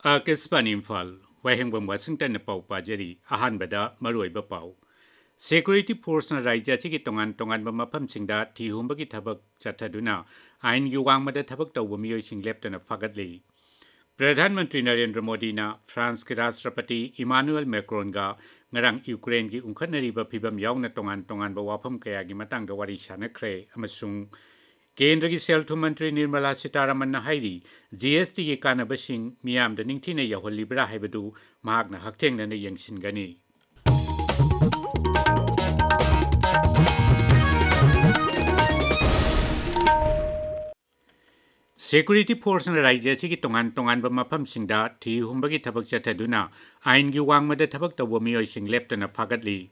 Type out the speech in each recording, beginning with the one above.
Akespan Imphal, Wahengbam Washington Pau Pajari, Ahan Bada, Maruiba Pau. Security Force na Rajachi Tongan Bamapam Singda, Tihumbaki Tabak Chataduna, Ain Yuang Mada Tabak Tawamio Sing left and a Fagadli. Pradhan Mantri Narendra Modi na France ki Rashtrapati Emmanuel Macron ga ngarang Ukraine ki ungkhanari ba phibam yauna tongan ba wafam kaya gi matang da wari shana kre amasung Kendra ki Selthum Mantri Nirmala Sitaraman na hairi GST ki kanabasing miyam da ningthina yahol libra haibadu mahak na hakteng na yangsin gani. Security Force na Rajachi ki tongan ba mapam singda thi humbagi thabak chataduna ain gi wangmada thabak tawwa miyoi sing left na fagatli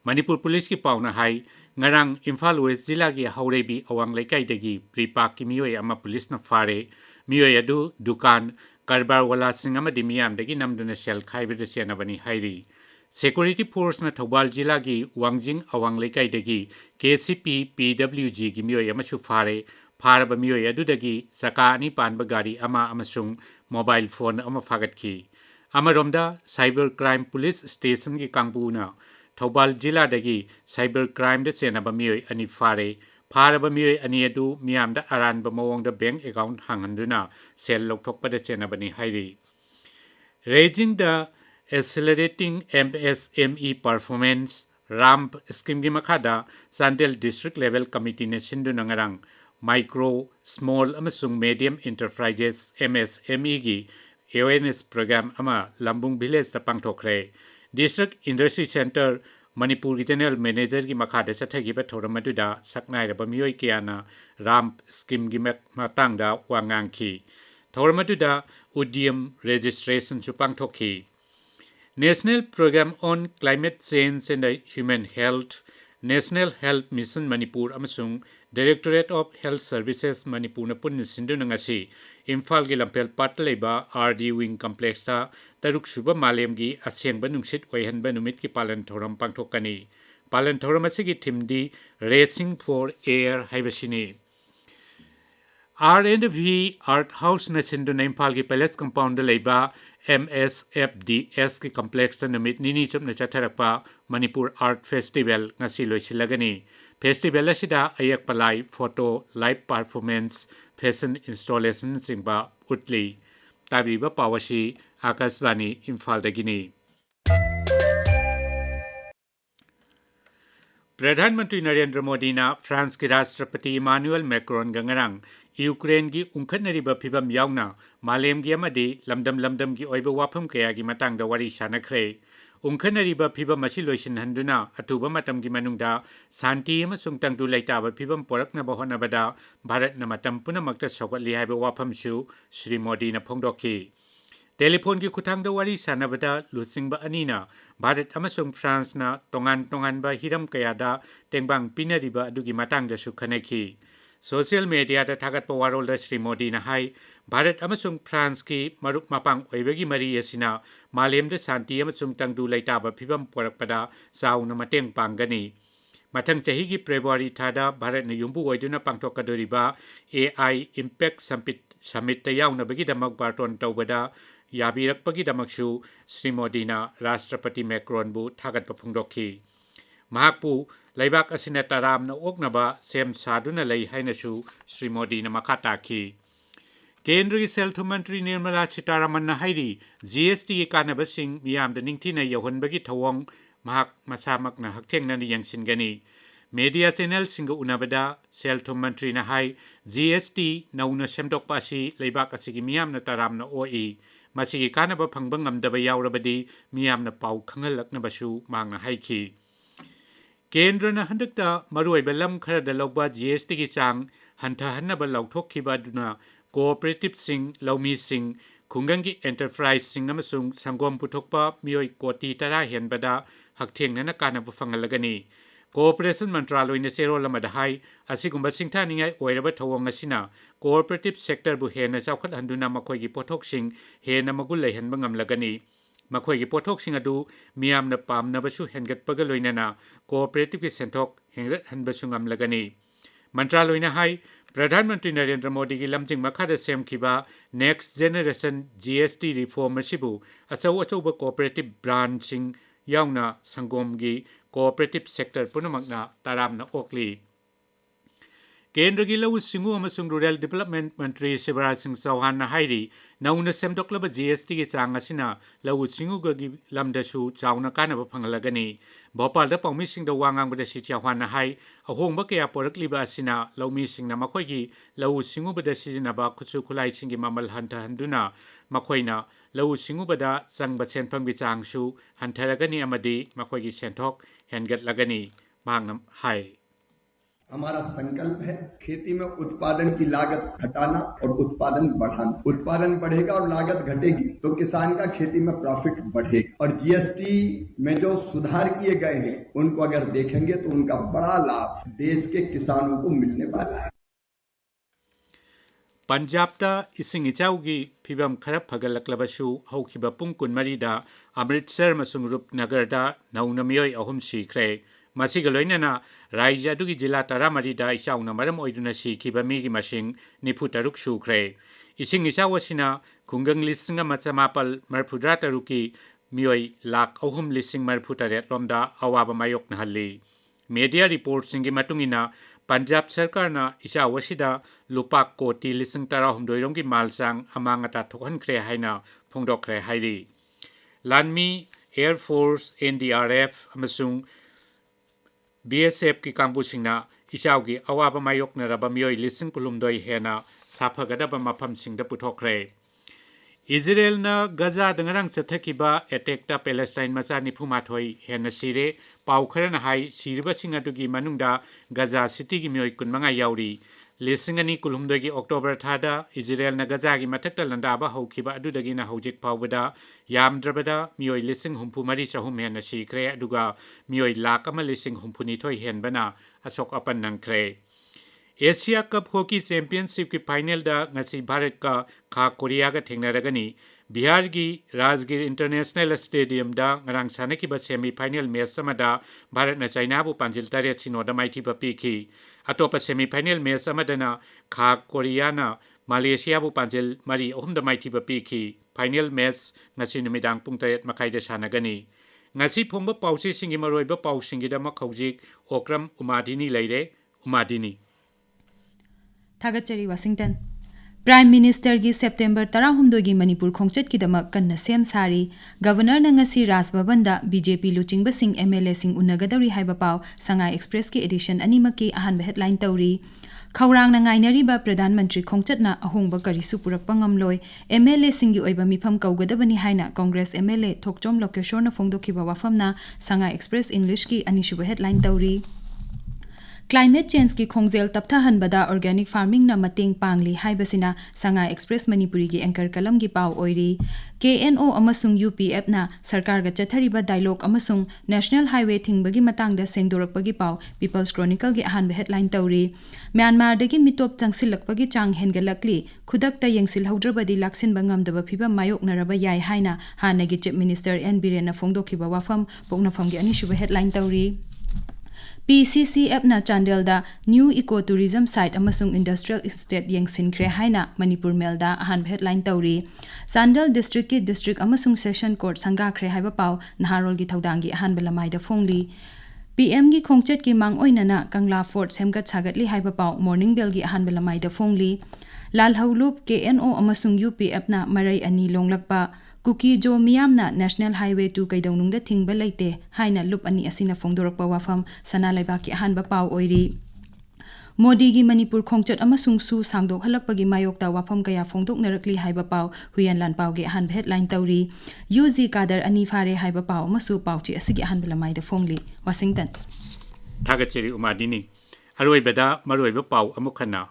Manipur Police ki pauna hai ngarang Imphal West Jilla gi haurebi awang laikai dagi pripak ki miyoi ama police na fare miyoi adu dukan karbar wala sing ama di miyam dagi namduna sel khaibida sena bani hairi Security Force na Thobal Jilla gi wangjing awang laikai dagi KCP PWG gi miyoi ama su fare Faraba miyoi adudagi saka ani panba gari ama amasung mobile phone ama fagatki amaromda cyber crime police station ki kangpuna Thobal Jilla dagi cyber crime da chenaba miyoi ani fare faraba miyoi ani adu miyamda aranba mawongda bank account hanganduna sel lokthokpa da chenaba ni hairi Raising the accelerating MSME performance ramp scheme gi makhada Sandel district level committee ne sindu nangarang Micro, Small amasung Medium Enterprises MSME gi awareness program ama Lambung Village ta pangthokre District Industry Center Manipuri General Manager gi makhada chathagi ba thoram aduda saknai raba miyoi kiana ramp scheme gi matangda wangangki thoram aduda udyam registration chu pangthokhi National Program on Climate Change and Human Health National Health Mission Manipur amasung Directorate of Health Services Manipur na pun sindu ngasi Imphal gi lampel patleba RD Wing Complex ta taruk suba malem gi asyengba nungsit oihanba numit ki palan thoram pangthokani palan thoram asigi thimdi Racing for Air haibashini R&V Art House na sindu na Imphal gi Palace Compound leba MSFDS ki complex ta numit nini chup na chatharakpa Manipur Art Festival ngasi loisilagani Festival asida ayak palai photo live performance fashion installation singba utli tabiba pawasi Akasvani Imphal dagini Pradhan Mantri Narendra Modi na France ki Rashtrapati Emmanuel Macron gangarang Ukraine gi ungkhanariba phibam yauna malem gi amadi lamdam gi oiba wafam kaya gi matangda wari sanakre ungkhanariba phibam asi loisin handuna atuba matam gi manungda santi amasung tangdu laitaba phibam porakna bahona bada Bharat na matam punamakta sogatli haiba wafam su Shri Modi na phongdokhi Telephone ki khutangda wari sanabada lusingba anina Bharat amasung France na tongan ba hiram kayada tengbang pinariba adugi matangda su khanaki Social media da thagat pawarol da Shri Modi na hai Bharat amasung France ki marup mapang oibagi mari asina malem da santi amasung tangdu laitaba phibam porakpada sauna mateng pangani Mathang chahi ki February thada Bharat na yumbu oiduna pangthokadoriba AI Impact Summit ta yauna bagi damak barton tawbada yabirakpagi damaksu Shri Modi na Rashtrapati Macron bu thagat paphungdokhi Mahakpu laibak asina taram na oknaba sem saduna lay hainasu Shri Modi na makataki Kendra ki Selthum Mantri Nirmala Sitaraman na hairi GST ki kanabasing miyam da ningthina yahonbagi thawong mahak masamak na hakteng na niyangsin gani Media channel singa unabada Selthum Mantri na hai GST na una semdok pasi laibak asigi miyam na taram na OE masigi kanaba phangbang ngamdaba yaurabadi miyam na pau khangalak na basu mangna haiki Kendra na handakta maruai balam khara da lawba GST ki chang hanthanaba lawthokhiba duna cooperative sing lawmi sing khungangi enterprise sing amasung sangom puthokpa miyoi koti tara henbada haktheng na kanaba fangalagani Cooperation Mantraloy na sero lamada hai asigumba singthaningai oiraba thawong asina cooperative sector bu hena chawkhat handuna makhoi gi pothok sing hena magul leihanba ngamlagani makhoi gi pothok sing adu miyamna pamnabasu hengatpaga loinana cooperative ki senthok hengat hanbasu ngamlagani Mantraloy na hai प्रधानमंत्री नरेंद्र मोदी की लमजिंग मखादा सेमखिबा next generation GST reform असिबु अचौब cooperative branching याउना संगोमगी cooperative sector पुनमकना तारामना ओकली केंद्र की लघु सिंगु अमसुंग रूरल डेवलपमेंट मंत्री शिवराज सिंह चौहान हाइरी नौना सेमदोक्लब GST की चांग असिना लघु सिंगुगी लमदसु चाउना कानब फंगलगनी भोपाल पौमीसिंग वांगांगबद सि चौहान हाई अहोंब कया पोरकलिब असिना लौमीसिंगना मखोयगी लघु सिंगुबद सिजिनबा खुसु खुलाइसिंगी ममल हंथहंदुना मखोयना लघु सिंगुबद चंगब सेनफमगी चांगसु हंथरगनी अमदी मखोयगी सेंथोक हेनगतलगनी मांगनम हाई हमारा संकल्प है खेती में उत्पादन की लागत घटाना और उत्पादन बढ़ाना। उत्पादन बढ़ेगा और लागत घटेगी तो किसान का खेती में प्रॉफिट बढ़ेगा और GST में जो सुधार किए गए हैं उनको अगर देखेंगे तो उनका बड़ा लाभ देश के किसानों को मिलने वाला है। पंजाबता इसिंग इचाउगी फिबम खरब फगलकलबसु हौखिबा पुंग कुनमरीदा अमृतसर मसुंग रूपनगरदा नौना मियोय अहुम सिख्रे मसिग लोइनना राज्य अदुगी जिला तरामरीदा इचाउना मरम ओइदुना सिखिबा मिगी मसिंग 94 सुख्रे इसिंग इचावसिना खुंगंग लिसिंग मचमापल मरफुद्रा तरुकी मियोय लाख अहुम लिसिंग मरफुतरेट लोमदा अवाबा मायोकनहल्ली मीडिया रिपोर्ट्सिंगी मतुंगिना पंजाब सरकारना इचावसिदा लुपा कोटी लिसिंग 13 की मालचांग अमांगता थोहनख्रे हाइना फोंदोखरे हाइरी लानमी एयरफोर्स NDRF अमसुंग BSF की कांगबुसिंगना इचाउगी अवाबा मायोकनरबा मियोय लिसिंग कुलुमदोय हेना साफगदबा मफमसिंगदा पुथोखरे इजरायलना गजा दंगरांग चथकिबा एटेक्टा पैलेस्टाइन मचा 98 हेना सिरे पाउखरन हाई सिरबसिंग अदुगी मनुंगदा गजा सिटी की मियोय कुनमंगा याउरी लिसिंगनी कुलुमदोगी अक्टोबर थादा इजरायलना गजागी मथक्ता लंदाबा हौखिबा अदुदगिना हौजिक फाउबदा यामद्रबदा मियोय लिसिंग हुम्फु मरी चहुम हेना सिख्रे अदुगा मियोय लाख अमा लिसिंग हुम्फुनिथोय हेनबना अशोक अपन नंख्रे एशिया कप हॉकी चैंपियनशिप की फाइनल दा ngasi भारत का खा कोरिया का थेंगनरगनी बिहार की राजगीर इंटरनेशनल स्टेडियम दा ngarang सानकिबा सेमीफाइनल मैच समदा भारत न चाइना बु पांजिल तारे चिनोदा माइथिबा पीखी अतोप सेमीफाइनल मैच समदना खा कोरिया ना मलेशिया बु पांजिल मरी अहुमदा माइथिबा पीखी final match ngasi numitang pung 8 makaida sanagani ngasi phongba pausi singi maroiba pausingi da makhaujik Okram Umadini leire Umadini थागचरी वाशिंगटन प्राइम मिनिस्टर की सेप्टेम्बर 13 की मणिपुर खोंचत की दमक कन्न सेम सारी गवर्नर नंगसी राजभवन दा बीजेपी लुचिंग सिंह MLA सिंह उनगदरी हाइबा पाव संगाई एक्सप्रेस की एडिशन अनिमक की अहानब हेडलाइन तौरी खौरांग नाइनरीबा प्रधानमंत्री खोंचतना अहोंब करिसु पुरकपा ngamloi MLA सिंह की ओइबा मिफम कौगदबनी हाइना कांग्रेस MLA थोकचोम लोकेशोर न फोंदोखिबा वाफमना संगाई एक्सप्रेस इंग्लिश की अनिशुब हेडलाइन तौरी क्लाइमेट चेंज की खोंजेल तपथहनबदा ऑर्गेनिक फार्मिंग न मतेंग पांगली हाइबसिना संगा एक्सप्रेस मणिपुरी की एंकर कलम की पाव ओइरी KNO अमसुंग UPF ना सरकार ग चथरीबा डायलॉग अमसुंग नेशनल हाईवे थिंगबगी मतंगदा सेंदोरकपगी पाव पीपल्स क्रॉनिकल की अहानब हेडलाइन तौरी म्यांमार दगी मिटोप चंगसिलकपगी चांग हेनगलकली खुदकता यंगसिलहौद्रबदी लाक्सिनबा ngamdaba फिबम मायोकनरबा याय हाइना हानगी चीफ मिनिस्टर N Biren फोंदोखिबा वाफम पोकनफमगी अनिशुब हेडलाइन तौरी PCCF ना चांदेल दा न्यू इको टूरिज्म साइट अमसुंग इंडस्ट्रियल एस्टेट यंगसिनख्रे हाइना मणिपुर मेल दा अहान हेडलाइन तौरी चांदेल डिस्ट्रिक्ट की डिस्ट्रिक्ट अमसुंग सेशन कोर्ट संगाख्रे हाइबा पाव नहारोल की थौदांगी अहान बलमाइदा फोंगली PM की खोंचत की मांग ओइनना कंगला फोर्ट सेमगत सागतली हाइबा पाव मॉर्निंग बेल की अहान बलमाइदा फोंगली लालहौलुप KNO अमसुंग UPF ना मरई अनि लोंगलकपा कुकी जो मियामना नेशनल हाईवे 2 कैदौनुंगदा थिंगबा लेते हाइना लुप अनि असिना फोंदोरकपा वाफम सना लेबाकी अहानबा पाव ओइरी मोदी की मणिपुर खोंचत अमसुंग सु सांगदोक हलकपगी मायोकता वाफम कया फोंदोकनरकली हाइबा पाव हुयन लान पावगे अहानबा हेडलाइन तौरी UG कादर अनि फारे हाइबा पाव मसु पावची असिगी अहानबा लमाइदा फोंगली वाशिंगटन थागचरी उमादिनी अरोइबदा मरोइबा पाव अमुखना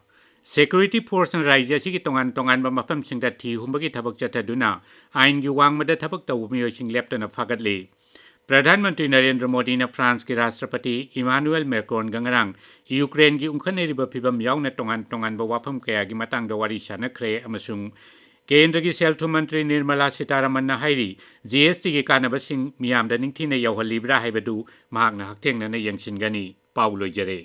Security Force and Rise की तोंगान तोंगान बा मफम सिंग दा थी हुंबगी थबक चथदुना आइन की वांगमदा थबक तौ मियोसिंग लेफ्टन फगतले प्रधानमंत्री नरेंद्र मोदी ने फ्रांस के राष्ट्रपति इमानुएल मैक्रोन गंगरांग यूक्रेन की उंखनेरिबा फिबम याउना तोंगान तोंगान बा वाफम कया की मतंग वारी सानख्रे अमसुंग केंद्र की सेल्थ मंत्री निर्मला सीतारमन हाइरी GST की कानबसिंग मियामदा निंगथिना यौहलिब्रा हाइबदु महाकना हक्थेंगना यंगसिनगनी पाउ लोइजरे।